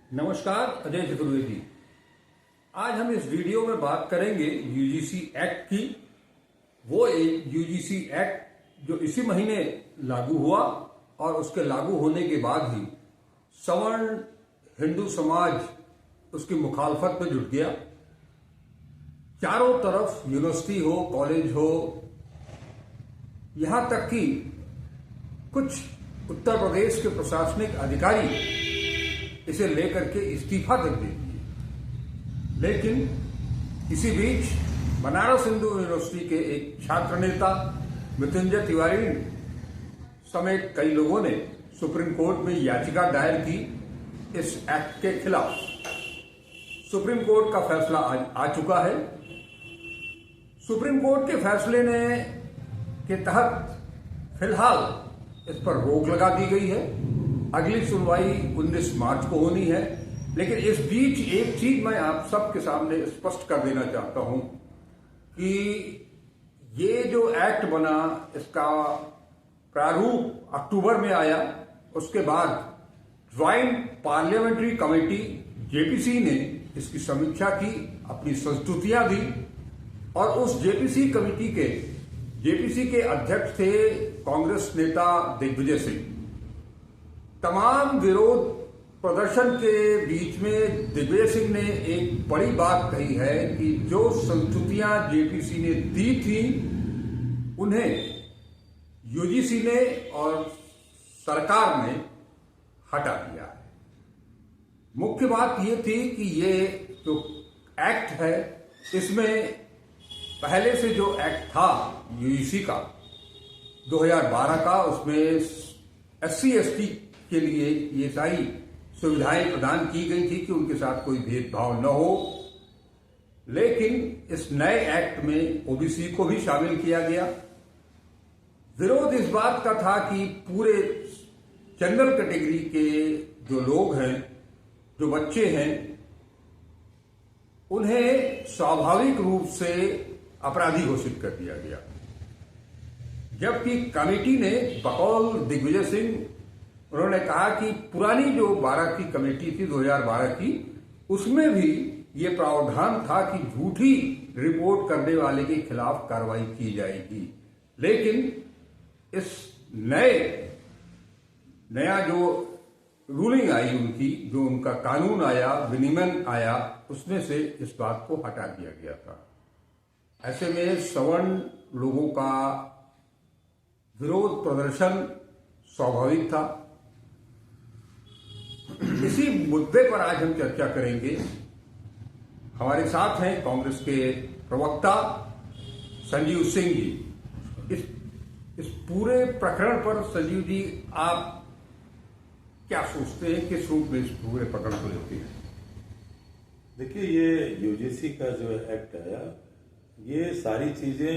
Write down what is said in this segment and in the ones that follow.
नमस्कार, अजय चतुर्वेदी। आज हम इस वीडियो में बात करेंगे यूजीसी एक्ट की। वो एक यूजीसी एक्ट जो इसी महीने लागू हुआ और उसके लागू होने के बाद ही सवर्ण हिंदू समाज उसकी मुखालफत में जुट गया। चारों तरफ यूनिवर्सिटी हो, कॉलेज हो, यहां तक कि कुछ उत्तर प्रदेश के प्रशासनिक अधिकारी इसे लेकर के इस्तीफा तक दे दिए। लेकिन इसी बीच बनारस हिंदू यूनिवर्सिटी के एक छात्र नेता मृत्युंजय तिवारी समेत कई लोगों ने सुप्रीम कोर्ट में याचिका दायर की इस एक्ट के खिलाफ। सुप्रीम कोर्ट का फैसला आ चुका है। सुप्रीम कोर्ट के फैसले के तहत फिलहाल इस पर रोक लगा दी गई है। अगली सुनवाई 19 मार्च को होनी है। लेकिन इस बीच एक चीज मैं आप सबके सामने स्पष्ट कर देना चाहता हूं कि ये जो एक्ट बना, इसका प्रारूप अक्टूबर में आया। उसके बाद ज्वाइंट पार्लियामेंट्री कमेटी जेपीसी ने इसकी समीक्षा की, अपनी संस्तुतियां दी और उस जेपीसी के अध्यक्ष थे कांग्रेस नेता दिग्विजय सिंह। तमाम विरोध प्रदर्शन के बीच में दिग्विजय सिंह ने एक बड़ी बात कही है कि जो संस्तुतियां जेपीसी ने दी थी उन्हें यूजीसी ने और सरकार ने हटा दिया है। मुख्य बात यह थी कि ये जो एक्ट है, इसमें पहले से जो एक्ट था यूजीसी का 2012 का, उसमें SC/ST के लिए ये सारी सुविधाएं प्रदान की गई थी कि उनके साथ कोई भेदभाव न हो। लेकिन इस नए एक्ट में ओबीसी को भी शामिल किया गया। विरोध इस बात का था कि पूरे जनरल कैटेगरी के जो लोग हैं, जो बच्चे हैं, उन्हें स्वाभाविक रूप से अपराधी घोषित कर दिया गया। जबकि कमेटी ने बकौल दिग्विजय सिंह उन्होंने कहा कि पुरानी जो 12 की कमेटी थी 2012 की, उसमें भी ये प्रावधान था कि झूठी रिपोर्ट करने वाले के खिलाफ कार्रवाई की जाएगी। लेकिन इस नया जो रूलिंग आई उनकी, जो उनका कानून आया, विनियमन आया, उसमें से इस बात को हटा दिया गया था। ऐसे में सवर्ण लोगों का विरोध प्रदर्शन स्वाभाविक था। इसी मुद्दे पर आज हम चर्चा करेंगे। हमारे साथ हैं कांग्रेस के प्रवक्ता संजीव सिंह जी। इस पूरे प्रकरण पर संजीव जी, आप क्या सोचते हैं, किस रूप में इस पूरे प्रकरण को लेते हैं? देखिए, ये यूजीसी का जो एक्ट आया, ये सारी चीजें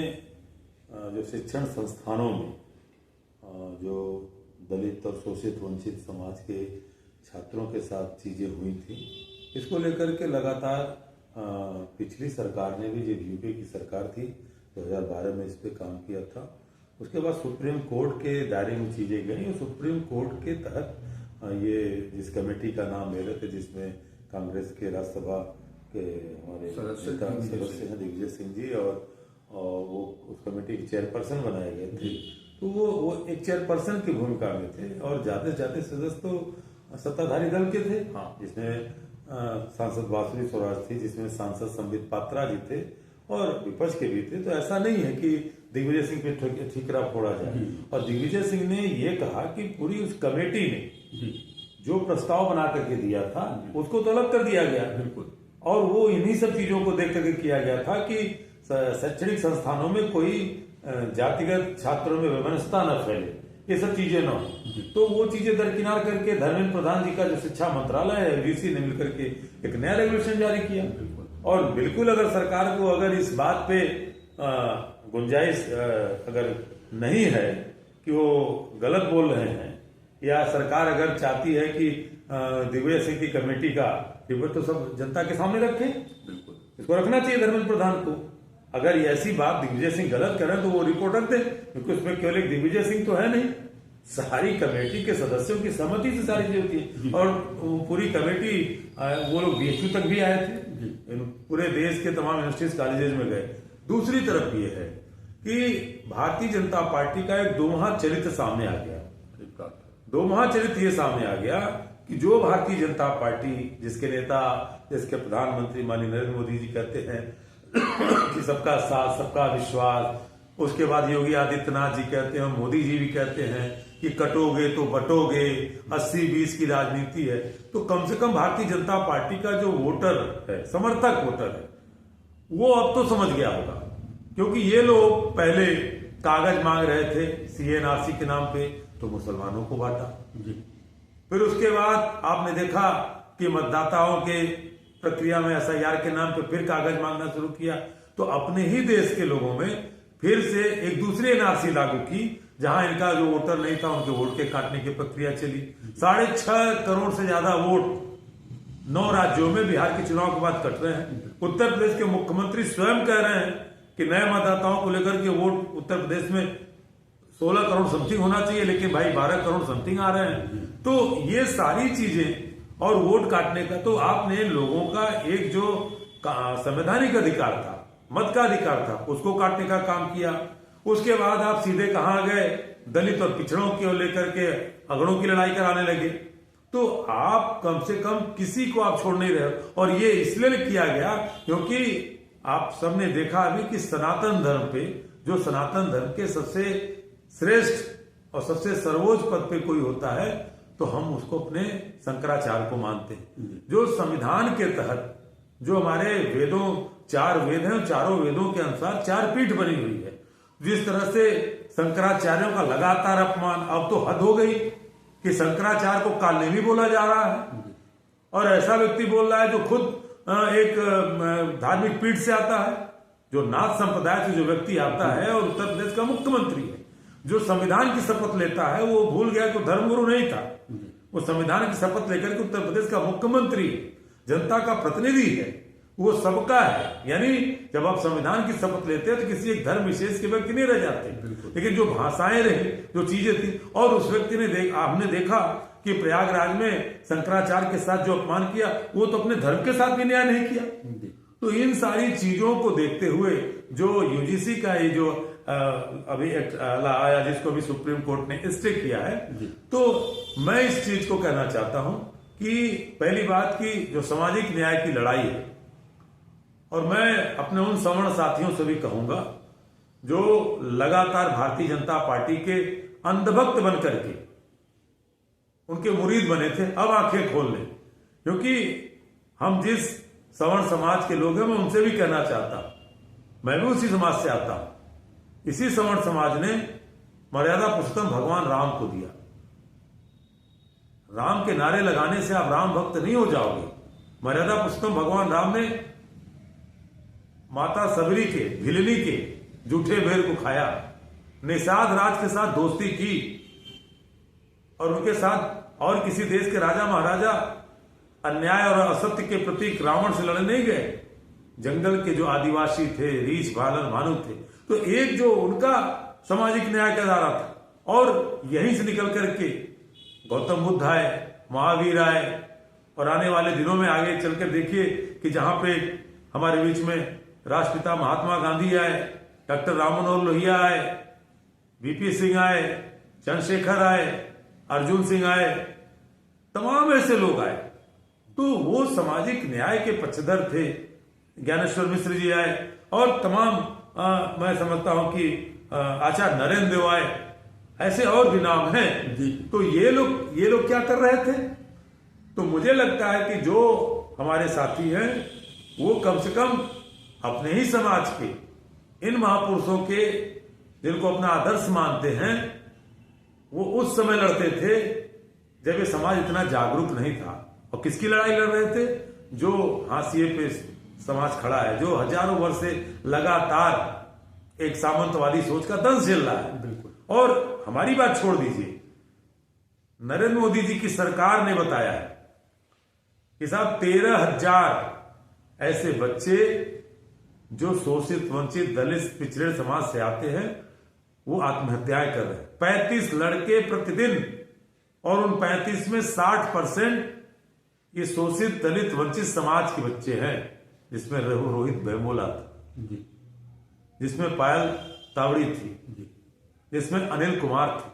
जो शिक्षण संस्थानों में जो दलित और शोषित वंचित समाज के छात्रों के साथ चीजें हुई थी, इसको लेकर के लगातार पिछली सरकार ने भी, जो यूपी की सरकार थी, 2012 में इस पे काम किया था। उसके बाद सुप्रीम कोर्ट के दायरे में चीजें गई और सुप्रीम कोर्ट के तहत ये जिस कमेटी का नाम ले रहे थे, जिसमें कांग्रेस के राज्यसभा के हमारे सदस्य हैं दिग्विजय सिंह जी, और वो उस कमेटी के चेयरपर्सन बनाए गए थे। तो वो एक चेयरपर्सन की भूमिका में थे और ज्यादा से ज्यादा सदस्य तो सत्ताधारी दल के थे। जिसमें सांसद बासुरी स्वराज थी, जिसमें सांसद संबित पात्रा जी थे और विपक्ष के भी थे। तो ऐसा नहीं है कि दिग्विजय सिंह पे ठीकरा फोड़ा जाए। और दिग्विजय सिंह ने ये कहा कि पूरी उस कमेटी ने जो प्रस्ताव बना करके दिया था, उसको तो अलग कर दिया गया। बिल्कुल। और वो इन्हीं सब चीजों को देख करके किया गया था कि शैक्षणिक संस्थानों में कोई जातिगत छात्रों में व्यवस्था न फैले, ये सब चीजें न हो। तो वो चीजें दरकिनार करके धर्मेंद्र प्रधान जी का जो शिक्षा मंत्रालय है, यूजीसी ने मिलकर के एक नया रेगुलेशन जारी किया। और बिल्कुल अगर सरकार को अगर इस बात पे गुंजाइश अगर नहीं है कि वो गलत बोल रहे हैं, या सरकार अगर चाहती है कि दिग्विजय सिंह की कमेटी का रिपोर्ट तो सब जनता के सामने रखे, बिल्कुल इसको रखना चाहिए धर्मेंद्र प्रधान को। अगर ऐसी बात दिग्विजय सिंह गलत करें तो वो रिपोर्ट रख दे, क्योंकि उसमें केवल एक दिग्विजय सिंह तो है नहीं, सारी कमेटी के सदस्यों की सहमति से सारी चीजें होती है। और पूरी कमेटी वो लोग बीएचयू तक भी आए थे, पूरे देश के तमाम यूनिवर्सिटीज कॉलेजेस में गए। दूसरी तरफ ये है कि भारतीय जनता पार्टी का एक दोमुहा चरित्र सामने आ गया। दोमुहा चरित्र ये सामने आ गया कि जो भारतीय जनता पार्टी, जिसके नेता, जिसके प्रधानमंत्री माननीय नरेंद्र मोदी जी कहते हैं कि सबका साथ सबका विश्वास, उसके बाद योगी आदित्यनाथ जी कहते हैं, मोदी जी भी कहते हैं कि कटोगे तो बटोगे, 80-20 की राजनीति है। तो कम से कम भारतीय जनता पार्टी का जो वोटर है, समर्थक वोटर है, वो अब तो समझ गया होगा। क्योंकि ये लोग पहले कागज मांग रहे थे CNRC के नाम पे, तो मुसलमानों को बांटा। फिर उसके बाद आपने देखा कि मतदाताओं के प्रक्रिया में SIR के नाम पे फिर कागज मांगना शुरू किया। तो अपने ही देश के लोगों में फिर से एक दूसरी NRC लागू की, जहां इनका जो वोटर नहीं था उनके वोट के काटने की प्रक्रिया चली। 6.5 करोड़ से ज्यादा वोट 9 राज्यों में बिहार के चुनाव के बाद कट रहे हैं। उत्तर प्रदेश के मुख्यमंत्री स्वयं कह रहे हैं कि नए मतदाताओं को लेकर के वोट उत्तर प्रदेश में 16 करोड़ समथिंग होना चाहिए, लेकिन भाई 12 करोड़ समथिंग आ रहे हैं। तो ये सारी चीजें और वोट काटने का, तो आपने लोगों का एक जो संवैधानिक अधिकार था, मत का अधिकार था, उसको काटने का काम किया। उसके बाद आप सीधे कहां गए, दलित और पिछड़ों को लेकर के अगड़ों की लड़ाई कराने लगे। तो आप कम से कम किसी को आप छोड़ नहीं रहे। और ये इसलिए किया गया क्योंकि आप सबने देखा अभी कि सनातन धर्म पे, जो सनातन धर्म के सबसे श्रेष्ठ और सबसे सर्वोच्च पद पे कोई होता है, तो हम उसको अपने शंकराचार्य को मानते हैं। जो संविधान के तहत, जो हमारे वेदों, 4 वेद हैं, चारों वेदों के अनुसार 4 पीठ बनी हुई है। जिस तरह से शंकराचार्यों का लगातार अपमान, अब तो हद हो गई कि शंकराचार्य को कालनेमी बोला जा रहा है। और ऐसा व्यक्ति बोल रहा है जो खुद एक धार्मिक पीठ से आता है, जो नाथ संप्रदाय से जो व्यक्ति आता है और उत्तर प्रदेश का मुख्यमंत्री है, जो संविधान की शपथ लेता है, वो भूल गया कि धर्मगुरु नहीं था, वो संविधान की शपथ लेकर के उत्तर प्रदेश का मुख्यमंत्री, जनता का प्रतिनिधि है, वो सबका है। यानी जब आप संविधान की शपथ लेते हैं तो किसी एक धर्म विशेष के व्यक्ति नहीं रह जाते। लेकिन जो भाषाएं रही, जो चीजें थी, और उस व्यक्ति ने हमने देखा कि प्रयागराज में शंकराचार्य के साथ जो अपमान किया, वो तो अपने धर्म के साथ भी न्याय नहीं किया। तो इन सारी चीजों को देखते हुए जो UGC का ये जो अभी एक्ट आया, जिसको भी सुप्रीम कोर्ट ने स्टे किया है, तो मैं इस चीज को कहना चाहता हूं कि पहली बात की जो सामाजिक न्याय की लड़ाई है, और मैं अपने उन सवर्ण साथियों से भी कहूंगा जो लगातार भारतीय जनता पार्टी के अंधभक्त बनकर के उनके मुरीद बने थे, अब आंखें खोल लें। क्योंकि हम जिस सवर्ण समाज के लोग हैं, मैं उनसे भी कहना चाहता हूं, मैं भी उसी समाज से आता हूं। इसी सवर्ण समाज ने मर्यादा पुरुषोत्तम भगवान राम को दिया। राम के नारे लगाने से आप राम भक्त नहीं हो जाओगे। मर्यादा पुरुषोत्तम भगवान राम ने माता सबरी के, भिलनी के जूठे भेड़ को खाया, निषाद राज के साथ दोस्ती की, और उनके साथ और किसी देश के राजा महाराजा अन्याय और असत्य के प्रतीक रावण से लड़ने नहीं गए। जंगल के जो आदिवासी थे, रीछ भालन भानु थे, तो एक जो उनका सामाजिक न्याय का दायरा था, और यहीं से निकल करके गौतम बुद्ध आए, महावीर आए, और आने वाले दिनों में आगे चलकर देखिए कि जहां पे हमारे बीच में राष्ट्रपिता महात्मा गांधी आए, डॉक्टर राम मनोहर लोहिया आए, VP सिंह आए, चंद्रशेखर आए, अर्जुन सिंह आए, तमाम ऐसे लोग आए। तो वो सामाजिक न्याय के पक्षधर थे। ज्ञानेश्वर मिश्र जी आए, और तमाम मैं समझता हूं कि आचार्य नरेंद्र देव आए, ऐसे और भी नाम हैं। तो ये लोग क्या कर रहे थे? तो मुझे लगता है कि जो हमारे साथी हैं, वो कम से कम अपने ही समाज के इन महापुरुषों के, जिनको अपना आदर्श मानते हैं, वो उस समय लड़ते थे जब ये समाज इतना जागरूक नहीं था। और किसकी लड़ाई लड़ रहे थे? जो हाशिए पे समाज खड़ा है, जो हजारों वर्ष से लगातार एक सामंतवादी सोच का दंश झेल रहा है। बिल्कुल। और हमारी बात छोड़ दीजिए, नरेंद्र मोदी जी की सरकार ने बताया है कि साहब 13,000 ऐसे बच्चे जो शोषित, वंचित, दलित, पिछड़े समाज से आते हैं, वो आत्महत्याएं कर रहे हैं। 35 लड़के प्रतिदिन, और उन 35 में 60% ये शोषित दलित वंचित समाज के बच्चे हैं, जिसमें रोहित बेमोला था जी, जिसमें पायल तावड़ी थी जी, जिसमें अनिल कुमार थे,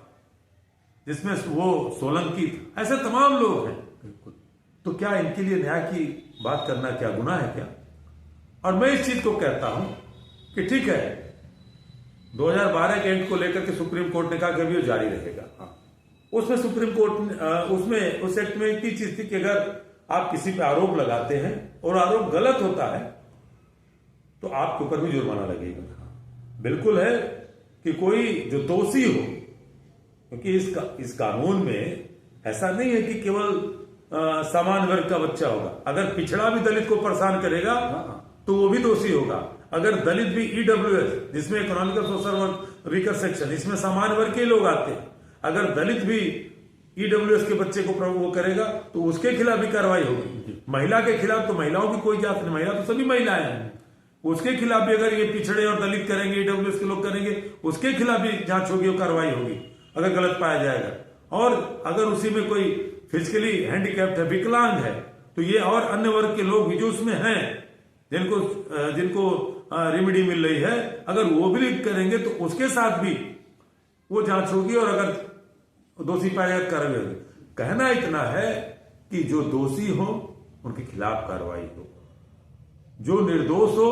जिसमें वो सोलंकी था, ऐसे तमाम लोग हैं। बिल्कुल। तो क्या इनके लिए न्याय की बात करना क्या गुनाह है क्या? और मैं इस चीज को कहता हूं कि ठीक है, 2012 के एंड को लेकर के सुप्रीम कोर्ट ने कहा कि अभी वो जारी रहेगा। हाँ, उसमें सुप्रीम कोर्ट उसमें उस एक्ट में एक ही चीज थी कि अगर आप किसी पे आरोप लगाते हैं और आरोप गलत होता है तो आपके ऊपर भी जुर्माना लगेगा। बिल्कुल है कि कोई जो दोषी हो, क्योंकि इस कानून में ऐसा नहीं है कि केवल सामान्य वर्ग का बच्चा होगा। अगर पिछड़ा भी दलित को परेशान करेगा तो वो भी दोषी होगा। अगर दलित भी ईडब्ल्यूएस, जिसमें economical social work weaker section, इसमें सामान्य वर्ग के लोग आते हैं, अगर दलित भी ईडब्ल्यूएस के बच्चे को वो करेगा तो उसके खिलाफ भी कार्रवाई होगी। महिला के खिलाफ तो महिलाओं की कोई जात नहीं, महिला तो सभी महिलाएं हैं, उसके खिलाफ भी अगर ये पिछड़े और दलित करेंगे, ईडब्ल्यूएस के लोग करेंगे, उसके खिलाफ भी जांच होगी और कार्रवाई होगी अगर गलत पाया जाएगा। और अगर उसी में कोई फिजिकली हैंडीकैप्ड है, विकलांग है, तो ये और अन्य वर्ग के लोग भी जो उसमें हैं, जिनको रेमेडी मिल रही है, अगर वो भी करेंगे तो उसके साथ भी वो जांच होगी और अगर दोषी पाया जाए कार्रवाई होगी। कहना इतना है कि जो दोषी हो उनके खिलाफ कार्रवाई हो, जो निर्दोष हो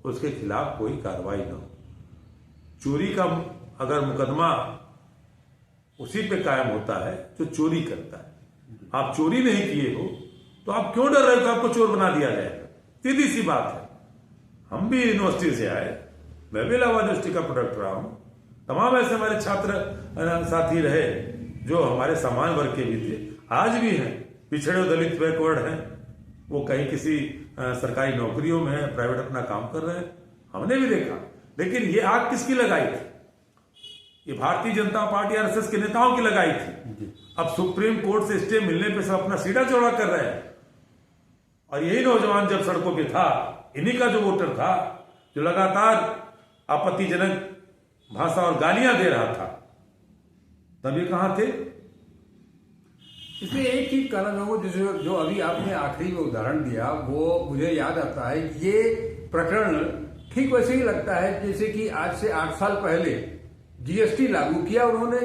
उसके खिलाफ कोई कार्रवाई न हो। चोरी का अगर मुकदमा उसी पे कायम होता है जो चोरी करता है। आप चोरी नहीं किए हो तो आप क्यों डर रहे हो कि आपको चोर बना दिया जाएगा? सीधी सी बात है। हम भी यूनिवर्सिटी से आए, मैं भी इलाहाबाद यूनिवर्सिटी का प्रोडक्ट रहा हूं, तमाम ऐसे हमारे छात्र साथी रहे जो हमारे समान वर्ग के भी थे, आज भी हैं, पिछड़े और दलित बैकवर्ड हैं, वो कहीं किसी सरकारी नौकरियों में है, प्राइवेट अपना काम कर रहे हैं, हमने भी देखा। लेकिन ये आग किसकी लगाई थी? ये भारतीय जनता पार्टी आरएसएस के नेताओं की लगाई थी। अब सुप्रीम कोर्ट से स्टे मिलने पे सब अपना सीधा चौड़ा कर रहे हैं, और यही नौजवान जब सड़कों पे था, इन्हीं का जो वोटर था जो लगातार आपत्तिजनक भाषा और गालियां दे रहा था, तब ये कहां थे? इसमें एक चीज कहना चाहूंगा, जो अभी आपने आखिरी में उदाहरण दिया, वो मुझे याद आता है। ये प्रकरण ठीक वैसे ही लगता है जैसे कि आज से 8 साल पहले जीएसटी लागू किया उन्होंने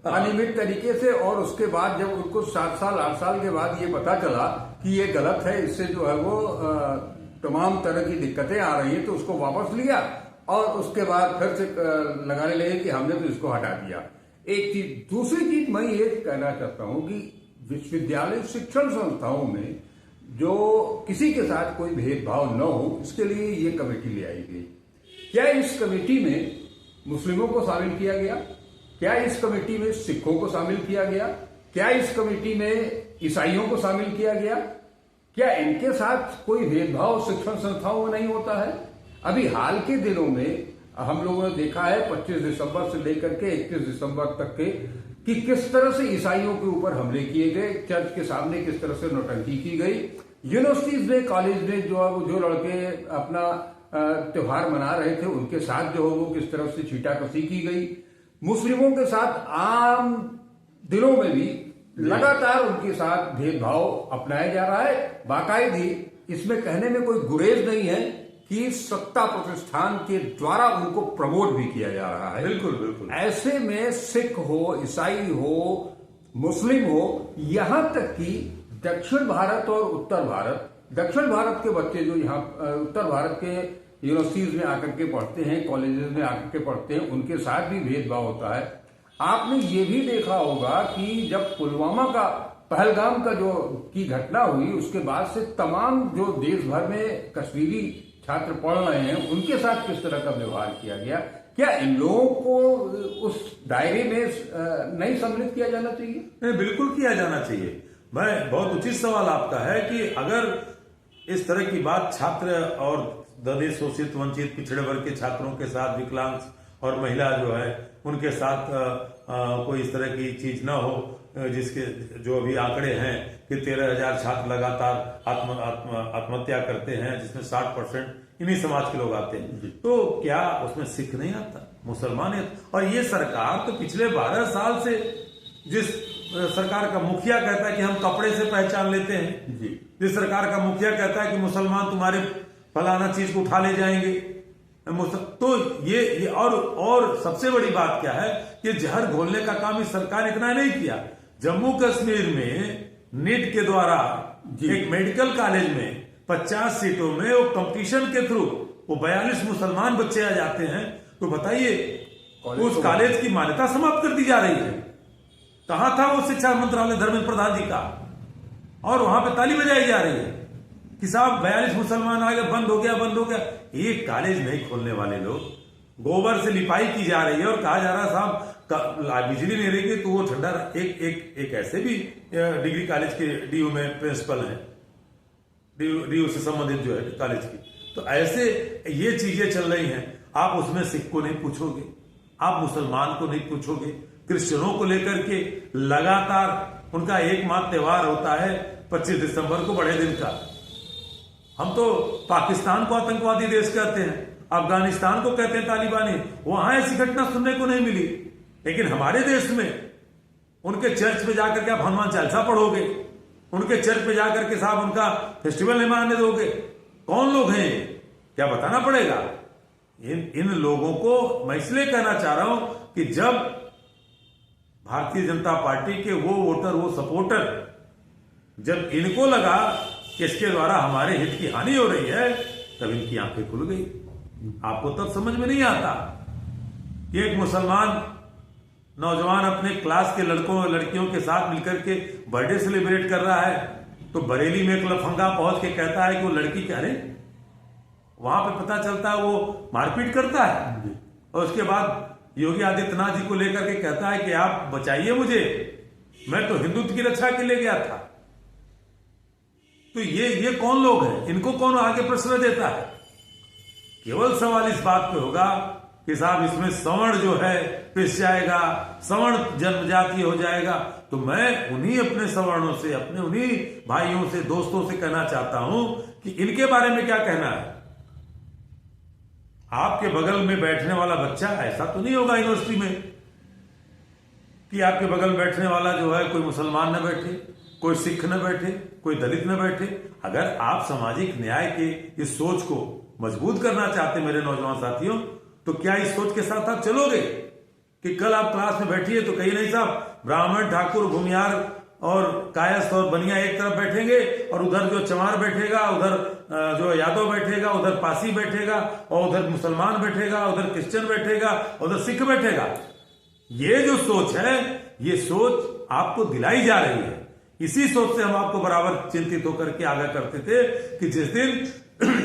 अनियमित तरीके से, और उसके बाद जब उनको 7 साल 8 साल के बाद ये पता चला कि ये गलत है, इससे जो है वो तमाम तरह की दिक्कतें आ रही हैं, तो उसको वापस लिया और उसके बाद फिर से लगाने लगे कि हमने तो इसको हटा दिया। एक चीज। दूसरी चीज मैं ये कहना चाहता हूं कि विश्वविद्यालय शिक्षण संस्थाओं में जो किसी के साथ कोई भेदभाव न हो, इसके लिए ये कमेटी ले आई गई। क्या इस कमेटी में मुस्लिमों को शामिल किया गया? क्या इस कमेटी में सिखों को शामिल किया गया? क्या इस कमेटी में ईसाइयों को शामिल किया गया? क्या इनके साथ कोई भेदभाव शिक्षण संस्थाओं में नहीं होता है? अभी हाल के दिनों में हम लोगों ने देखा है 25 दिसंबर से लेकर के 31 दिसंबर तक के कि किस तरह से ईसाइयों के ऊपर हमले किए गए, चर्च के सामने किस तरह से नौटंकी की गई, यूनिवर्सिटीज में, कॉलेज में जो लड़के अपना त्योहार मना रहे थे उनके साथ जो है वो किस तरह से छीटाकशी की गई। मुस्लिमों के साथ आम दिनों में भी लगातार उनके साथ भेदभाव अपनाया जा रहा है। बाकायदे इसमें कहने में कोई गुरेज नहीं है कि सत्ता प्रतिष्ठान के द्वारा उनको प्रमोट भी किया जा रहा है। बिल्कुल बिल्कुल। ऐसे में सिख हो, ईसाई हो, मुस्लिम हो, यहां तक कि दक्षिण भारत और उत्तर भारत, दक्षिण भारत के बच्चे जो यहाँ उत्तर भारत के यूनिवर्सिटीज में आकर के पढ़ते हैं, कॉलेजेस में आकर के पढ़ते हैं, उनके साथ भी भेदभाव होता है। आपने ये भी देखा होगा कि जब पुलवामा का, पहलगाम का जो की घटना हुई, उसके बाद से तमाम जो देश भर में कश्मीरी छात्र पढ़ रहे हैं उनके साथ किस तरह का व्यवहार किया गया। क्या इन लोगों को उस दायरे में नहीं सम्मिलित किया जाना चाहिए? नहीं, बिल्कुल किया जाना चाहिए। मैं बहुत उचित सवाल आपका है कि अगर इस तरह की बात छात्र और दलित, शोषित, वंचित, पिछड़े वर्ग के छात्रों के साथ, विकलांग और महिला जो है उनके साथ कोई इस तरह की चीज ना हो, जिसके जो अभी आंकड़े हैं कि 13,000 छात्र लगातार आत्महत्या करते हैं, जिसमें 60% इन्हीं समाज के लोग आते हैं, तो क्या उसमें सिख नहीं आता? मुसलमानियत। और ये सरकार तो पिछले 12 साल से, जिस सरकार का मुखिया कहता है कि हम कपड़े से पहचान लेते हैं जी, जिस सरकार का मुखिया कहता है कि मुसलमान तुम्हारे फलाना चीज को उठा ले जाएंगे, तो ये और सबसे बड़ी बात क्या है कि जहर घोलने का काम इस सरकार ने इतना नहीं किया। जम्मू कश्मीर में नीट के द्वारा एक मेडिकल कॉलेज में 50 सीटों में वो कंपटीशन के थ्रू वो 42 मुसलमान बच्चे आ जाते हैं, तो बताइए उस कॉलेज की मान्यता समाप्त कर दी जा रही है। कहां था वो शिक्षा मंत्रालय धर्मेंद्र प्रधान जी का, और वहां पे ताली बजाई जा रही है कि साहब 42 मुसलमान आ गए, बंद हो गया। एक कॉलेज नहीं खोलने वाले लोग, गोबर से लिपाई की जा रही है और कहा जा रहा है साहब बिजली नहीं रहेगी तो वो ठंडा। एक ऐसे भी डिग्री कॉलेज के डीयू में प्रिंसिपल है, डीयू से संबंधित जो है कॉलेज की, तो ऐसे ये चीजें चल रही हैं। आप उसमें सिख को नहीं पूछोगे, आप मुसलमान को नहीं पूछोगे, क्रिश्चियनों को लेकर के लगातार उनका एकमात्र त्योहार होता है 25 दिसंबर को, बड़े दिन का। हम तो पाकिस्तान को आतंकवादी देश कहते हैं, अफगानिस्तान को कहते हैं तालिबानी, वहां ऐसी घटना सुनने को नहीं मिली। लेकिन हमारे देश में उनके चर्च में जाकर के आप हनुमान चालीसा पढ़ोगे, उनके चर्च में जाकर के साहब उनका फेस्टिवल नहीं मनाने दोगे। कौन लोग हैं क्या बताना पड़ेगा। इन लोगों को मैं इसलिए कहना चाह रहा हूं कि जब भारतीय जनता पार्टी के वो वोटर, वो सपोर्टर, जब इनको लगा कि इसके द्वारा हमारे हित की हानि हो रही है, तब इनकी आंखें खुल गई। आपको तब समझ में नहीं आता कि एक मुसलमान नौजवान अपने क्लास के लड़कों और लड़कियों के साथ मिलकर के बर्थडे सेलिब्रेट कर रहा है, तो बरेली में एक लफंगा पहुंच के कहता है कि वो लड़की क्या है, वहां पे पता चलता है वो मारपीट करता है। और उसके बाद योगी आदित्यनाथ जी को लेकर के कहता है कि आप बचाइए मुझे, मैं तो हिंदुत्व की रक्षा के लिए गया था। तो ये कौन लोग हैं, इनको कौन आगे प्रश्न देता है। केवल सवाल इस बात पे होगा कि साहब इसमें सवर्ण जो है पिस जाएगा, सवर्ण जनजातीय हो जाएगा। तो मैं उन्हीं अपने सवर्णों से, अपने उन्हीं भाइयों से, दोस्तों से कहना चाहता हूं कि इनके बारे में क्या कहना है। आपके बगल में बैठने वाला बच्चा, ऐसा तो नहीं होगा यूनिवर्सिटी में कि आपके बगल बैठने वाला जो है कोई मुसलमान न बैठे, कोई सिख न बैठे, कोई दलित न बैठे। अगर आप सामाजिक न्याय के इस सोच को मजबूत करना चाहते मेरे नौजवान साथियों, तो क्या इस सोच के साथ आप चलोगे कि कल आप क्लास में बैठिए तो कहीं नहीं साहब ब्राह्मण, ठाकुर, भूमियार और कायस्थ और बनिया एक तरफ बैठेंगे, और उधर जो चमार बैठेगा, उधर जो यादव बैठेगा, उधर पासी बैठेगा, और उधर मुसलमान बैठेगा, उधर क्रिश्चियन बैठेगा, उधर सिख बैठेगा। ये जो सोच है, ये सोच आपको दिलाई जा रही है। इसी सोच से हम आपको बराबर चिंतित होकर के आगाह करते थे कि जिस दिन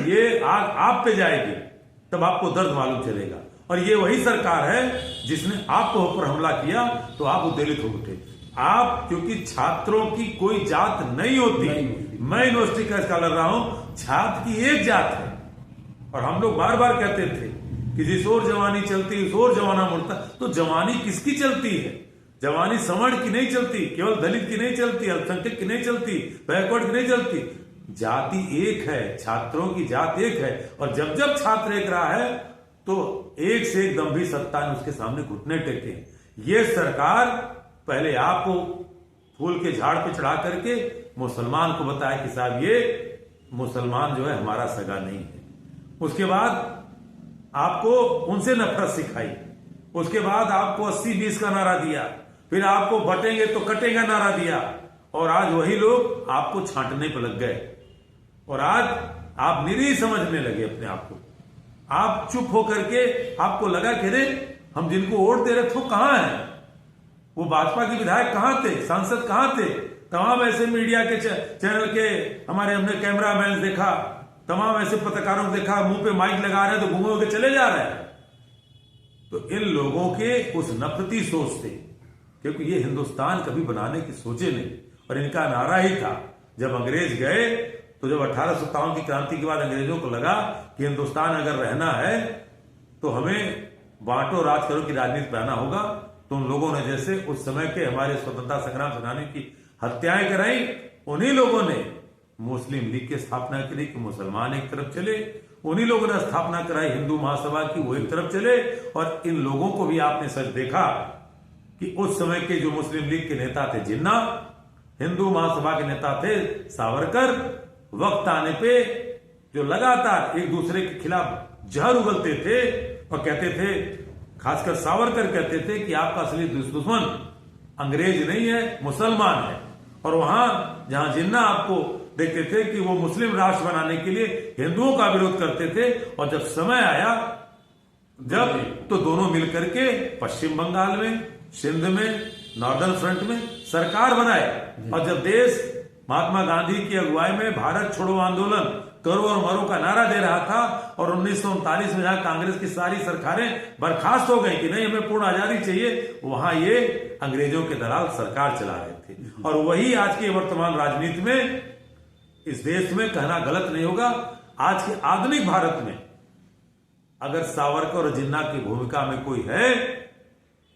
ये आग आप पे जाएगी तब आपको दर्द मालूम चलेगा। और ये वही सरकार है जिसने आपको ऊपर हमला किया तो आप उद्वेलित हो उठे। आप, क्योंकि छात्रों की कोई जात नहीं होती। मैं यूनिवर्सिटी का स्कॉलर रहा हूं, छात्र की एक जात है। और हम लोग बार बार कहते थे कि जिस ओर जवानी चलती उस ओर जमाना मुड़ता। तो जवानी किसकी चलती है? जवानी सवर्ण की नहीं चलती, केवल दलित की नहीं चलती, अल्पसंख्यक की नहीं चलती, बैकवर्ड की नहीं चलती। जाति एक है, छात्रों की जात एक है। और जब जब छात्र एक रहा है तो एक से एक गंभीर सत्ता ने उसके सामने घुटने टेके। ये सरकार पहले आपको फूल के झाड़ पे चढ़ा करके मुसलमान को बताया कि साहब ये मुसलमान जो है हमारा सगा नहीं है। उसके बाद आपको उनसे नफरत सिखाई। उसके बाद आपको 80-20 का नारा दिया। फिर आपको बटेंगे तो कटेगा नारा दिया। और आज वही लोग आपको छांटने पर लग गए। और आज आप निरीह समझने लगे अपने आप को। आप चुप होकर के आपको लगा कि अरे हम जिनको वोट दे रहे थे वो कहां है, वो भाजपा के विधायक कहां थे, सांसद कहां थे। तमाम ऐसे मीडिया के चैनल के हमारे हमने कैमरा मैन देखा, तमाम ऐसे पत्रकारों को देखा, मुंह पे माइक लगा रहे हैं तो घूमे होकर चले जा रहे हैं। तो इन लोगों के उस नफरती सोच से, क्योंकि ये हिंदुस्तान कभी बनाने की सोचे नहीं। और इनका नारा ही था, जब अंग्रेज गए तो जब 1857 की क्रांति के बाद अंग्रेजों को लगा कि हिंदुस्तान अगर रहना है तो हमें बांटो राज करो की राजनीति बनाना होगा। तो उन लोगों ने जैसे उस समय के हमारे स्वतंत्रता संग्राम सेनानी की हत्याएं कराई, उन्हीं लोगों ने मुस्लिम लीग की स्थापना करी कि मुसलमान एक तरफ चले, उन्हीं लोगों ने स्थापना कराई हिंदू महासभा की, वो एक तरफ चले। और इन लोगों को भी आपने सच देखा कि उस समय के जो मुस्लिम लीग के नेता थे जिन्ना, हिंदू महासभा के नेता थे सावरकर, वक्त आने पे जो लगातार एक दूसरे के खिलाफ जहर उगलते थे और कहते थे, खासकर सावरकर कहते थे कि आपका असली दुश्मन अंग्रेज नहीं है, मुसलमान है। और वहां जहां जिन्ना आपको देखते थे कि वो मुस्लिम राष्ट्र बनाने के लिए हिंदुओं का विरोध करते थे, और जब समय आया तो दोनों मिलकर के पश्चिम बंगाल में, सिंध में, नॉर्दर्न फ्रंट में सरकार बनाए। और जब देश महात्मा गांधी की अगुवाई में भारत छोड़ो आंदोलन करो और मरो का नारा दे रहा था, और 1939 में जहां कांग्रेस की सारी सरकारें बर्खास्त हो गई कि नहीं हमें पूर्ण आजादी चाहिए, वहां ये अंग्रेजों के दलाल सरकार चला रहे थे। और वही आज की वर्तमान राजनीति में इस देश में कहना गलत नहीं होगा, आज के आधुनिक भारत में अगर सावरकर और जिन्ना की भूमिका में कोई है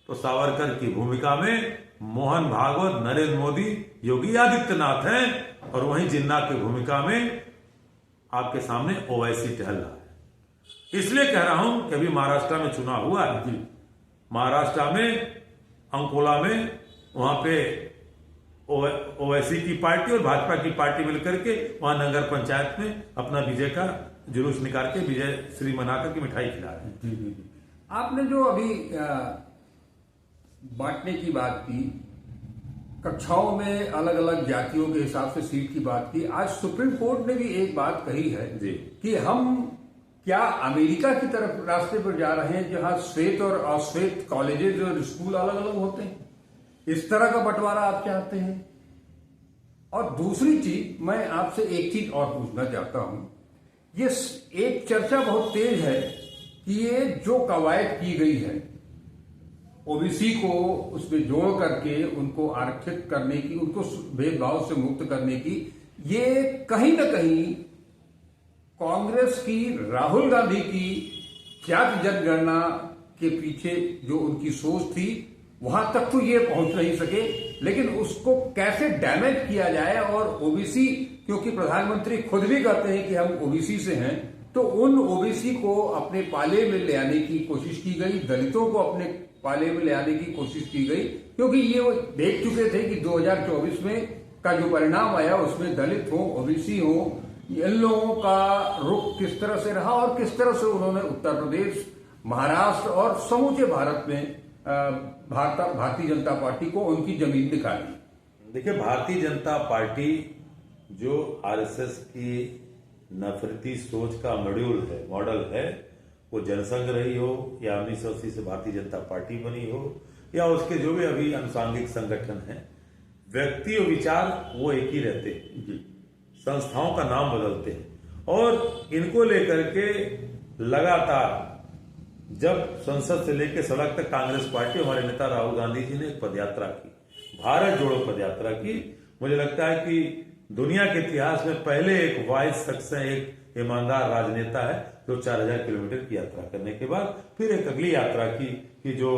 तो सावरकर की भूमिका में मोहन भागवत, नरेंद्र मोदी, योगी आदित्यनाथ हैं, और वहीं जिन्ना की भूमिका में आपके सामने ओवैसी टहल रहा है। इसलिए कह रहा हूं कि अभी महाराष्ट्र में चुनाव हुआ है, महाराष्ट्र में अंकोला में वहां पे ओवैसी की पार्टी और भाजपा की पार्टी मिलकर के वहां नगर पंचायत में अपना विजय का जुलूस निकाल के विजय श्री मनाकर के मिठाई खिला रहे हैं। आपने जो अभी बांटने की बात की, कक्षाओं में अलग अलग जातियों के हिसाब से सीट की बात की, आज सुप्रीम कोर्ट ने भी एक बात कही है जी कि हम क्या अमेरिका की तरफ रास्ते पर जा रहे हैं जहां श्वेत और अश्वेत कॉलेजेस और स्कूल अलग अलग होते हैं, इस तरह का बंटवारा आप चाहते हैं। और दूसरी चीज मैं आपसे एक चीज और पूछना चाहता हूं, ये एक चर्चा बहुत तेज है कि ये जो कवायद की गई है ओबीसी को उसमें जोड़ करके उनको आरक्षित करने की, उनको भेदभाव से मुक्त करने की, ये कहीं ना कहीं कांग्रेस की, राहुल गांधी की जाति जनगणना के पीछे जो उनकी सोच थी वहां तक तो ये पहुंच नहीं सके, लेकिन उसको कैसे डैमेज किया जाए। और ओबीसी, क्योंकि प्रधानमंत्री खुद भी कहते हैं कि हम ओबीसी से हैं, तो उन ओबीसी को अपने पाले में ले आने की कोशिश की गई, दलितों को अपने पाले में ले आने की कोशिश की गई, क्योंकि ये वो देख चुके थे कि 2024 में का जो परिणाम आया उसमें दलित हो, ओबीसी हो, इन लोगों का रुख किस तरह से रहा और किस तरह से उन्होंने उत्तर प्रदेश, महाराष्ट्र और समूचे भारत में भारतीय जनता पार्टी को उनकी जमीन दिखाई। देखिए, भारतीय जनता पार्टी जो आरएसएस की नफरती सोच का मॉडल है, वो जनसंघ रही हो या 1980 से भारतीय जनता पार्टी बनी हो या उसके जो भी अभी अनुसांगिक संगठन है, व्यक्ति और विचार वो एक ही रहते हैं, संस्थाओं का नाम बदलते हैं। और इनको लेकर के लगातार जब संसद से लेकर सड़क तक कांग्रेस पार्टी, हमारे नेता राहुल गांधी जी ने एक पदयात्रा की, भारत जोड़ो पदयात्रा की। मुझे लगता है कि दुनिया के इतिहास में पहले एक वाइज शख्स है, एक ईमानदार राजनेता है जो 4000 किलोमीटर की यात्रा करने के बाद फिर एक अगली यात्रा की कि जो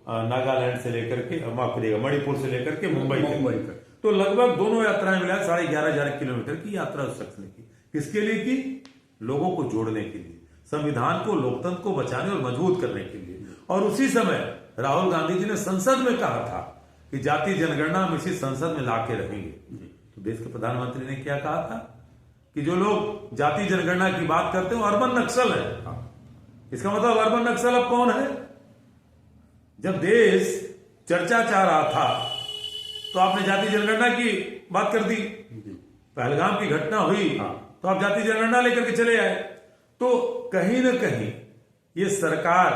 नागालैंड से लेकर के, माफ करिएगा, मणिपुर से लेकर के मुंबई तक, तो लगभग दोनों यात्राएं मिला 11,500 किलोमीटर की यात्रा उस शख्स ने की। किसके लिए की? लोगों को जोड़ने के लिए, संविधान को, लोकतंत्र को बचाने और मजबूत करने के लिए। और उसी समय राहुल गांधी जी ने संसद में कहा था कि जाति जनगणना हम इसी संसद में लाके रखेंगे। तो देश के प्रधानमंत्री ने क्या कहा था कि जो लोग जाति जनगणना की बात करते हैं वो अर्बन नक्सल है। इसका मतलब अर्बन नक्सल अब कौन है? जब देश चर्चा चाह रहा था तो आपने जाति जनगणना की बात कर दी, पहलगाम की घटना हुई तो आप जाति जनगणना लेकर के चले आए। तो कहीं ना कहीं ये सरकार,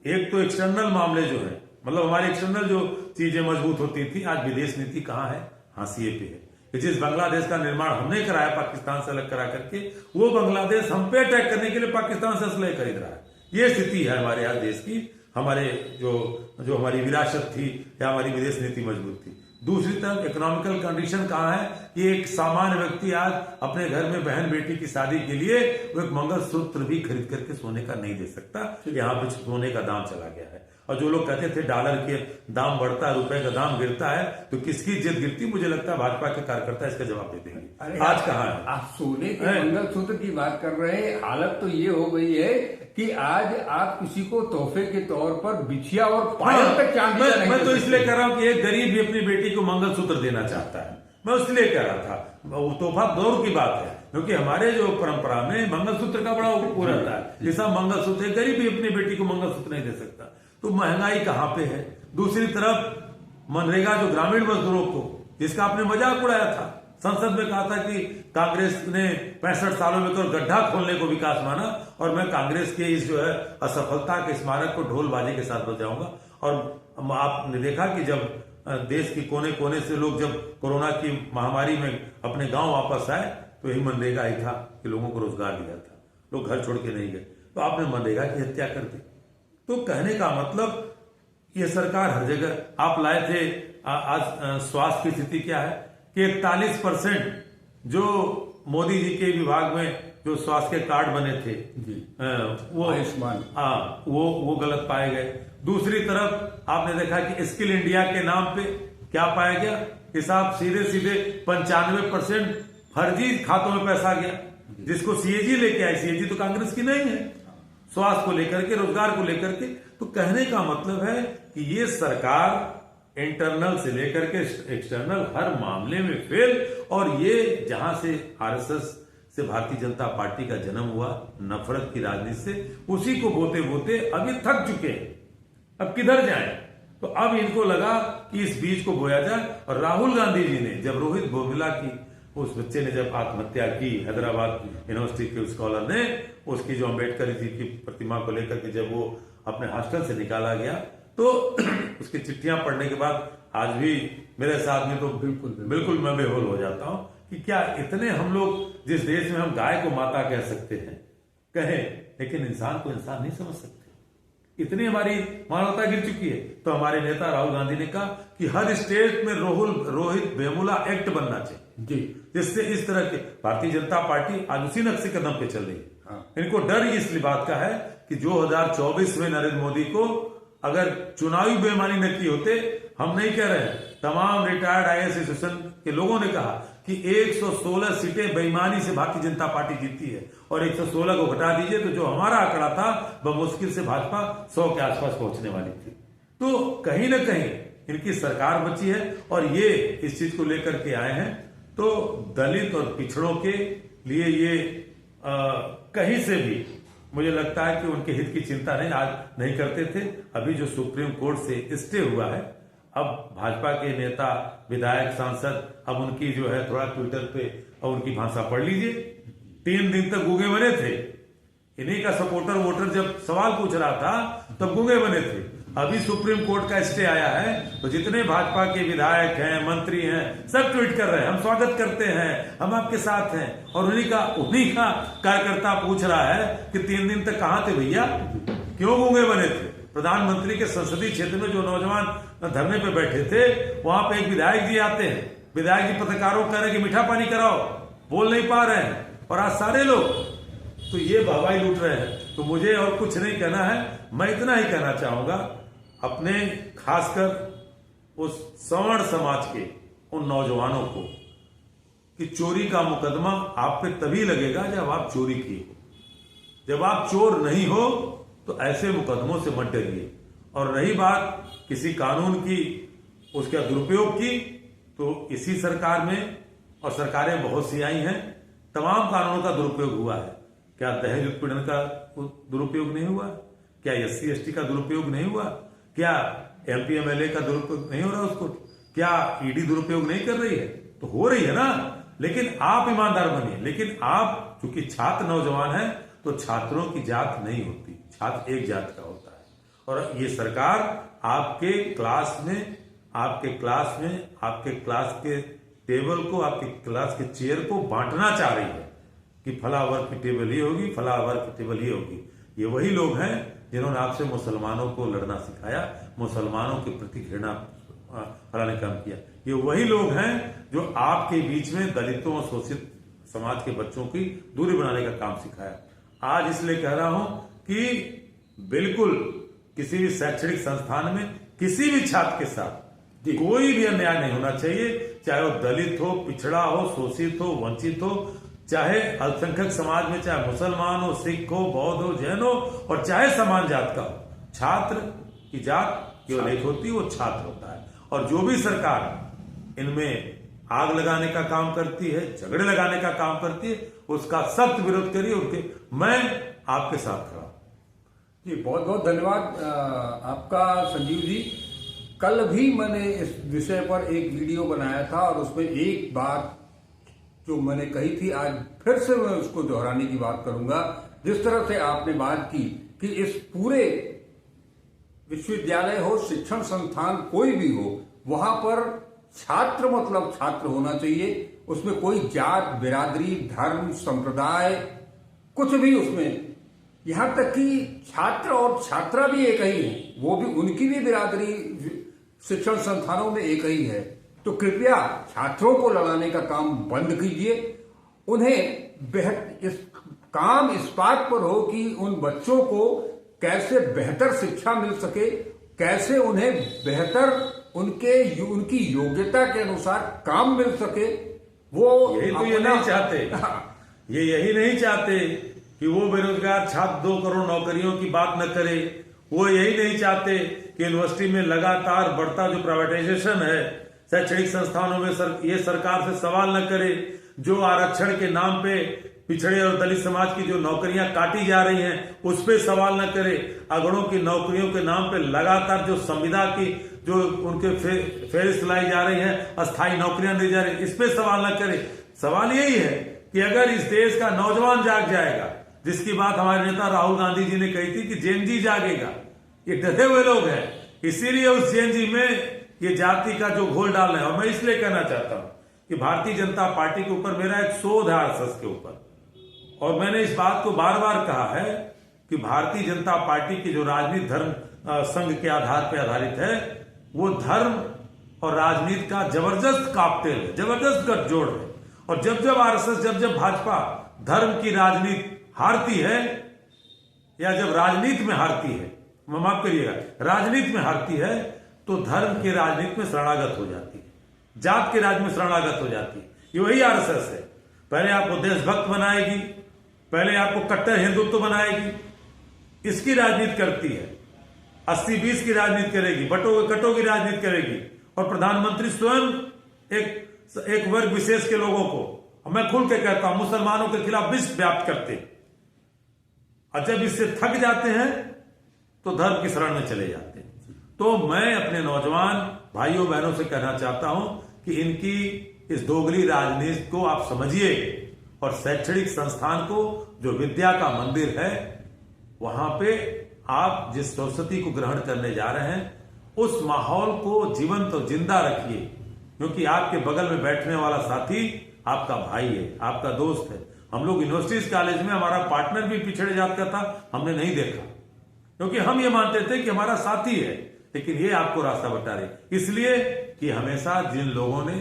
एक तो एक्सटर्नल मामले जो है, मतलब हमारी एक्सटर्नल जो चीजें मजबूत होती थी, आज विदेश नीति कहां है? हाशिए पे है। जिस बांग्लादेश का निर्माण हमने कराया पाकिस्तान से अलग करा करके, वो बांग्लादेश हम पे अटैक करने के लिए पाकिस्तान से असलहे खरीद रहा है। ये स्थिति है हमारे यहाँ देश की, हमारे जो हमारी विरासत थी या हमारी विदेश नीति मजबूत थी। दूसरी तरफ इकोनॉमिकल कंडीशन कहाँ है कि एक सामान्य व्यक्ति आज अपने घर में बहन बेटी की शादी के लिए वो एक मंगलसूत्र भी खरीद करके सोने का नहीं दे सकता। यहाँ पे सोने का दाम चला गया है। और जो लोग कहते थे डॉलर के दाम बढ़ता है, रुपए का दाम गिरता है, तो किसकी इज्जत गिरती, मुझे लगता है भाजपा के कार्यकर्ता इसका जवाब दे देंगे। आज कहाँ है? आप सोने के मंगलसूत्र की बात कर रहे हैं। हालत तो ये हो गई है कि आज आप किसी को तोहफे के तौर पर बिछिया और पायल तक चांदी का नहीं मैं तो इसलिए कह रहा हूँ कि एक गरीब भी अपनी बेटी को मंगलसूत्र देना चाहता है। मैं इसलिए कह रहा था, वो तोहफा दौर की बात है, क्योंकि हमारे जो परंपरा में मंगलसूत्र का बड़ा वो रहता है। जैसा मंगलसूत्र, गरीब भी अपनी बेटी को मंगलसूत्र नहीं दे सकता। तो महंगाई कहाँ पे है? दूसरी तरफ मनरेगा जो ग्रामीण मजदूरों को, जिसका आपने मजाक उड़ाया था, संसद में कहा था कि कांग्रेस ने 65 सालों में तो गड्ढा खोलने को विकास माना, और मैं कांग्रेस के इस जो है असफलता के स्मारक को ढोल बाजे के साथ बजाऊंगा। और आपने देखा कि जब देश के कोने कोने से लोग जब कोरोना की महामारी में अपने गांव वापस आए, तो यही मनरेगा ही था कि लोगों को रोजगार दिया था, लोग घर छोड़ के नहीं गए। तो आपने मनरेगा की हत्या कर दी। तो कहने का मतलब, ये सरकार हर जगह आप लाए थे। आज स्वास्थ्य की स्थिति क्या है कि 41% जो मोदी जी के विभाग में जो स्वास्थ्य के कार्ड बने थे वो आयुष्मान, वो गलत पाए गए। दूसरी तरफ आपने देखा कि स्किल इंडिया के नाम पे क्या पाया गया कि साहब सीधे सीधे 95% फर्जी खातों में पैसा गया, जिसको सीएजी लेके आए। सीएजी तो कांग्रेस की नहीं है, स्वास्थ्य को लेकर के, रोजगार को लेकर के। तो कहने का मतलब है कि ये सरकार इंटरनल से लेकर के एक्सटर्नल हर मामले में फेल। और ये जहां से आरएसएस से भारतीय जनता पार्टी का जन्म हुआ, नफरत की राजनीति से, उसी को बोते बोते अभी थक चुके हैं। अब किधर जाएं? तो अब इनको लगा कि इस बीज को बोया जाए। और राहुल गांधी जी ने जब रोहित बोमिला की, उस बच्चे ने जब आत्महत्या की, हैदराबाद यूनिवर्सिटी के स्कॉलर ने, उसकी जो अम्बेडकर जी की प्रतिमा को लेकर के जब वो अपने हॉस्टल से निकाला गया, तो उसकी चिट्ठियां पढ़ने के बाद आज भी मेरे साथ में तो बिल्कुल मैं बेहोल हो जाता हूं कि क्या इतने हम लोग, जिस देश में हम गाय को माता कह सकते हैं, कहें, लेकिन इंसान को इंसान नहीं समझ सकते। इतनी हमारी मानवता गिर चुकी है। तो हमारे नेता राहुल गांधी ने कहा कि हर स्टेट में रोहित वेमुला एक्ट बनना चाहिए जी, जिससे इस तरह के, भारतीय जनता पार्टी आज उसी नक्शे कदम पे चल रही है। इनको डर इस बात का है कि 2024 में नरेंद्र मोदी को अगर चुनावी बेईमानी न की होते, हम नहीं कह रहे हैं, तमाम रिटायर्ड आईएएस एसोसिएशन के लोगों ने कहा कि 116 सीटें बेईमानी से भारतीय जनता पार्टी जीती है, और 116 को घटा दीजिए तो जो हमारा आंकड़ा था वह मुश्किल से भाजपा 100 के आसपास पहुंचने वाली थी। तो कहीं ना कहीं इनकी सरकार बची है, और ये इस चीज को लेकर के आए हैं। तो दलित और पिछड़ों के लिए ये कहीं से भी मुझे लगता है कि उनके हित की चिंता नहीं करते थे। अभी जो सुप्रीम कोर्ट से स्टे हुआ है, अब भाजपा के नेता, विधायक, सांसद, अब उनकी जो है थोड़ा ट्विटर पे और उनकी भाषा पढ़ लीजिए। 3 दिन तक गूंगे बने थे। इन्हीं का सपोर्टर वोटर जब सवाल पूछ रहा था तब गूंगे बने थे। अभी सुप्रीम कोर्ट का स्टे आया है, तो जितने भाजपा के विधायक हैं, मंत्री हैं, सब ट्वीट कर रहे हैं, हम स्वागत करते हैं, हम आपके साथ हैं। और उन्हीं का कार्यकर्ता पूछ रहा है कि 3 दिन तक कहां थे भैया, क्यों गूंगे बने थे? प्रधानमंत्री के संसदीय क्षेत्र में जो नौजवान धरने पे बैठे थे, वहां पे एक विधायक जी आते हैं, विधायक जी पत्रकारों को कह रहे हैं कि मीठा पानी कराओ, बोल नहीं पा रहे हैं, और आज सारे लोग तो ये वाहवाही लूट रहे हैं। तो मुझे और कुछ नहीं कहना है, मैं इतना ही कहना चाहूंगा अपने, खासकर उस सवर्ण समाज के उन नौजवानों को, कि चोरी का मुकदमा आप पे तभी लगेगा जब आप चोरी किए हो। जब आप चोर नहीं हो तो ऐसे मुकदमों से मत डरिए। और रही बात किसी कानून की, उसका दुरुपयोग की, तो इसी सरकार में, और सरकारें बहुत सी आई हैं, तमाम कानूनों का दुरुपयोग हुआ है। क्या दहेज उत्पीड़न का दुरुपयोग नहीं हुआ? क्या SC ST का दुरुपयोग नहीं हुआ? क्या MP MLA का दुरुपयोग नहीं हो रहा उसको? क्या ED दुरुपयोग नहीं कर रही है? तो हो रही है ना। लेकिन आप ईमानदार बनिए। लेकिन आप चूंकि छात्र नौजवान हैं, तो छात्रों की जात नहीं होती, छात्र एक जात का होता है। और ये सरकार आपके क्लास के टेबल को, आपके क्लास के चेयर को बांटना चाह रही है कि फला वर्ग की टेबल ये होगी, फला वर्ग की टेबल ये होगी। ये वही लोग हैं जिन्होंने आपसे मुसलमानों को लड़ना सिखाया, मुसलमानों के प्रति घृणा फैलाने का काम किया। ये वही लोग हैं जो आपके बीच में दलितों और शोषित समाज के बच्चों की दूरी बनाने का काम सिखाया। आज इसलिए कह रहा हूं कि बिल्कुल किसी भी शैक्षणिक संस्थान में किसी भी छात्र के साथ कोई भी अन्याय नहीं होना चाहिए, चाहे वो दलित हो, पिछड़ा हो, शोषित हो, वंचित हो, चाहे अल्पसंख्यक समाज में, चाहे मुसलमान हो, सिख हो, बौद्ध हो, जैन हो, और चाहे समान जात का हो। छात्र की जात केवल एक होती है, वो छात्र होता है। और जो भी सरकार इनमें आग लगाने का काम करती है, झगड़े लगाने का काम करती है, उसका सख्त विरोध करिए। उनके मैं आपके साथ खड़ा। जी, बहुत बहुत धन्यवाद आपका संजीव जी। कल भी मैंने इस विषय पर एक वीडियो बनाया था और उसमें एक बात जो मैंने कही थी, आज फिर से मैं उसको दोहराने की बात करूंगा। जिस तरह से आपने बात की कि इस पूरे विश्वविद्यालय हो, शिक्षण संस्थान कोई भी हो, वहां पर छात्र मतलब छात्र होना चाहिए। उसमें कोई जात, बिरादरी, धर्म, संप्रदाय कुछ भी उसमें, यहां तक कि छात्र और छात्रा भी एक ही है, वो भी उनकी भी बिरादरी शिक्षण संस्थानों में एक ही है। तो कृपया छात्रों को लड़ाने का काम बंद कीजिए। उन्हें इस काम इस बात पर हो कि उन बच्चों को कैसे बेहतर शिक्षा मिल सके, कैसे उन्हें बेहतर उनकी योग्यता के अनुसार काम मिल सके। वो यही तो ये नहीं चाहते, ये यही नहीं चाहते कि वो बेरोजगार छात्र 2 करोड़ नौकरियों की बात न करे। वो यही नहीं चाहते कि यूनिवर्सिटी में लगातार बढ़ता जो प्राइवेटाइजेशन है, शैक्षणिक संस्थानों में ये सरकार से सवाल न करे। जो आरक्षण के नाम पे पिछड़े और दलित समाज की जो नौकरियां काटी जा रही हैं, उस पर सवाल न करे। अगड़ों की नौकरियों के नाम पे लगातार जो संविदा की जो उनके फेरिस्त लाई जा रही है, अस्थायी नौकरियां दी जा रही है, इस पे सवाल न करे। सवाल यही है कि अगर इस देश का नौजवान जाग जाएगा, जिसकी बात हमारे नेता राहुल गांधी जी ने कही थी कि जेन जी जागेगा, ये डरे हुए लोग हैं। इसीलिए उस जेन जी में ये जाति का जो घोल डाल रहे हैं। और मैं इसलिए कहना चाहता हूं कि भारतीय जनता पार्टी के ऊपर मेरा एक शोध है आरएसएस के ऊपर, और मैंने इस बात को बार बार कहा है कि भारतीय जनता पार्टी की जो राजनीति धर्म संघ के आधार पर आधारित है, वो धर्म और राजनीति का जबरदस्त कॉकटेल है, जबरदस्त गठजोड़ है। और जब आरएसएस, जब भाजपा धर्म की राजनीति हारती है, या जब राजनीति में हारती है, माफ करिएगा, राजनीति में हारती है, तो धर्म की राजनीति में शरणागत हो जाती है, जात के राज में शरणागत हो जाती है। ये वही आरएसएस है। पहले आपको देशभक्त बनाएगी, पहले आपको कट्टर हिंदुत्व बनाएगी, इसकी राजनीति करती है। 80-20 की राजनीति करेगी, बटो कटो की राजनीति करेगी। और प्रधानमंत्री स्वयं एक वर्ग विशेष के लोगों को, मैं खुल के कहता हूं, मुसलमानों के खिलाफ विष व्याप्त करते हैं। और जब इससे थक जाते हैं तो धर्म की शरण में चले जाते हैं। तो मैं अपने नौजवान भाइयों बहनों से कहना चाहता हूं कि इनकी इस दोगली राजनीति को आप समझिए, और शैक्षणिक संस्थान को, जो विद्या का मंदिर है, वहां पे आप जिस सरस्वती को ग्रहण करने जा रहे हैं, उस माहौल को जीवंत और जिंदा रखिए। क्योंकि आपके बगल में बैठने वाला साथी आपका भाई है, आपका दोस्त है। हम लोग यूनिवर्सिटीज कॉलेज में हमारा पार्टनर भी पिछड़े जात का था, हमने नहीं देखा, क्योंकि हम ये मानते थे कि हमारा साथी है। लेकिन ये आपको रास्ता बता रहे, इसलिए कि हमेशा जिन लोगों ने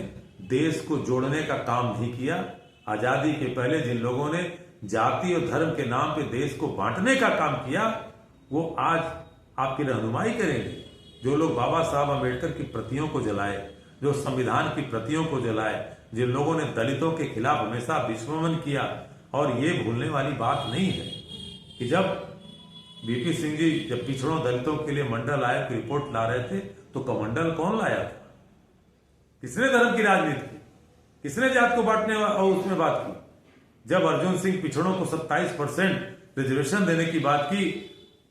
देश को जोड़ने का काम नहीं किया, आजादी के पहले जिन लोगों ने जाति और धर्म के नाम पे देश को बांटने का काम किया, वो आज आपकी रहनुमाई करेंगे। जो लोग बाबा साहब अम्बेडकर की प्रतियों को जलाए, जो संविधान की प्रतियों को जलाए, जिन लोगों ने दलितों के खिलाफ हमेशा विस्मरण किया। और ये भूलने वाली बात नहीं है कि जब बीपी सिंह जी जब पिछड़ों दलितों के लिए मंडल आयोग की रिपोर्ट ला रहे थे, तो कमंडल कौन लाया था? किसने धर्म की राजनीति की? किसने जात को बांटने और उसमें बात की? जब अर्जुन सिंह पिछड़ों को 27% रिजर्वेशन देने की बात की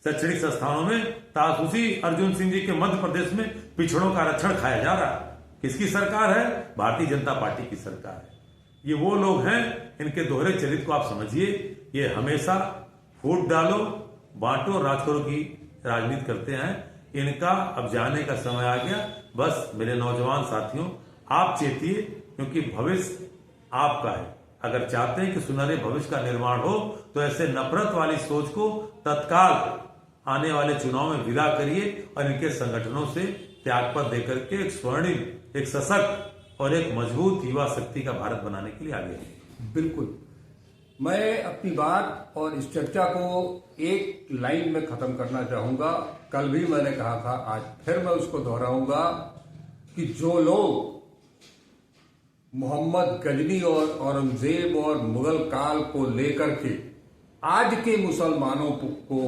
शैक्षणिक संस्थानों में, ताकि उसी अर्जुन सिंह जी के मध्य प्रदेश में पिछड़ों का आरक्षण खाया जा रहा है। किसकी सरकार है? भारतीय जनता पार्टी की सरकार है। ये वो लोग हैं, इनके दोहरे चरित्र को आप समझिए। ये हमेशा फूट डालो, बांटो, राज करो की राजनीति करते हैं। इनका अब जाने का समय आ गया। बस मेरे नौजवान साथियों, आप चेतिए, क्योंकि भविष्य आपका है। अगर चाहते हैं कि सुनहरे भविष्य का निर्माण हो, तो ऐसे नफरत वाली सोच को तत्काल आने वाले चुनाव में विदा करिए और इनके संगठनों से त्यागपत्र देकर के एक स्वर्णिम, एक सशक्त और एक मजबूत युवा शक्ति का भारत बनाने के लिए आगे आइए। बिल्कुल। मैं अपनी बात और इस चर्चा को एक लाइन में खत्म करना चाहूंगा। कल भी मैंने कहा था, आज फिर मैं उसको दोहराऊंगा कि जो लोग मोहम्मद गजनी और औरंगजेब और मुगल काल को लेकर के आज के मुसलमानों को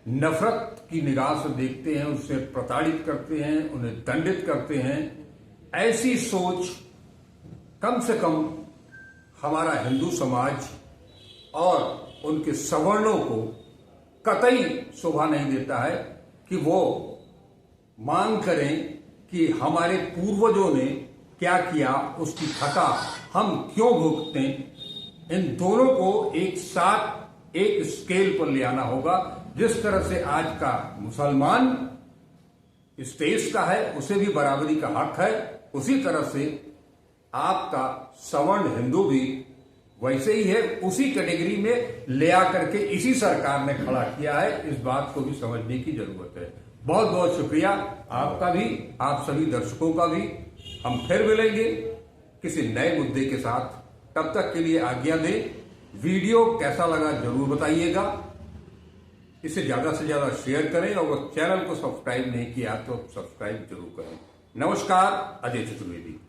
नफरत की निगाह से देखते हैं, उससे प्रताड़ित करते हैं, उन्हें दंडित करते हैं, ऐसी सोच कम से कम हमारा हिंदू समाज और उनके सवर्णों को कतई शोभा नहीं देता है कि वो मांग करें कि हमारे पूर्वजों ने क्या किया, उसकी खता हम क्यों भुगतें। इन दोनों को एक साथ एक स्केल पर ले आना होगा। जिस तरह से आज का मुसलमान इस देश का है, उसे भी बराबरी का हक है, उसी तरह से आपका सवर्ण हिंदू भी वैसे ही है, उसी कैटेगरी में ले आकर के इसी सरकार ने खड़ा किया है। इस बात को भी समझने की जरूरत है। बहुत बहुत शुक्रिया आपका भी, आप सभी दर्शकों का भी। हम फिर मिलेंगे किसी नए मुद्दे के साथ। तब तक के लिए आज्ञा दें। वीडियो कैसा लगा जरूर बताइएगा, इसे ज्यादा से ज्यादा शेयर करें और चैनल को सब्सक्राइब नहीं किया तो सब्सक्राइब जरूर करें। नमस्कार, अजय चतुर्वेदी।